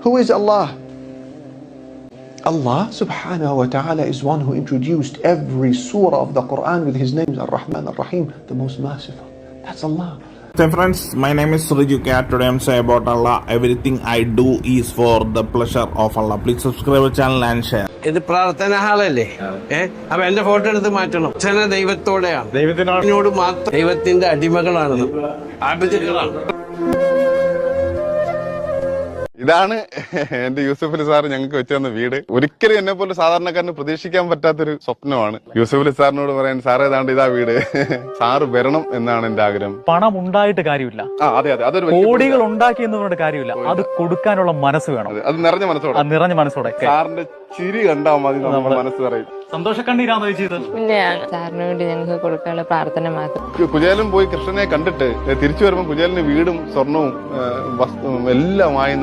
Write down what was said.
Who is Allah? Allah subhanahu wa ta'ala is one who introduced every surah of the Quran with his names, Ar-Rahman, Ar-Rahim, the most merciful. That's Allah. Hey friends, my name is Suraju K. Today I'm saying about Allah. Everything I do is for the pleasure of Allah. Please subscribe our channel and share. ഇത് പ്രാർത്ഥന ഹാളല്ലേ? അപ്പൊ എന്റെ photo എടുത്ത് മാറ്റണം. അച്ഛന ദൈവത്തോടെയാണ്, ദൈവത്തിനോട് മാത്രം. ദൈവത്തിന്റെ അടിമകളാണ്, ആബിദുകളാണ്. ഇതാണ് എന്റെ യൂസഫ് അലി സാർ ഞങ്ങൾക്ക് വെച്ചു തന്ന വീട്. ഒരിക്കലും എന്നെ പോലെ സാധാരണക്കാരന് പ്രതീക്ഷിക്കാൻ പറ്റാത്തൊരു സ്വപ്നമാണ്. യൂസഫ് അലി സാറിനോട് പറയാൻ, സാറേ ഏതാണ്ട് ഇതാ വീട്, സാറ് വരണം എന്നാണ് എന്റെ ആഗ്രഹം. പണം ഉണ്ടായിട്ട് കാര്യമില്ല, അതെ അതെ, അതൊരു കോടികൾ ഉണ്ടാക്കി എന്നതുകൊണ്ട് കാര്യമില്ല, അത് കൊടുക്കാനുള്ള മനസ്സ് വേണം. അത് നിറഞ്ഞ മനസ്സോടെ, നിറഞ്ഞ മനസ്സോടെ. സാറിന്റെ ചിരി കണ്ടാ മതി, നമ്മുടെ മനസ്സ് പറയും. സന്തോഷക്കണ്ണീരാണോ ചെയ്തത്? സാറിന് വേണ്ടി ഞങ്ങൾക്ക് കൊടുക്കാനുള്ള പ്രാർത്ഥന മാത്രം. കുചേലൻ പോയി കൃഷ്ണനെ കണ്ടിട്ട് തിരിച്ചു വരുമ്പോൾ കുചേലിന് വീടും സ്വർണവും എല്ലാം ആയി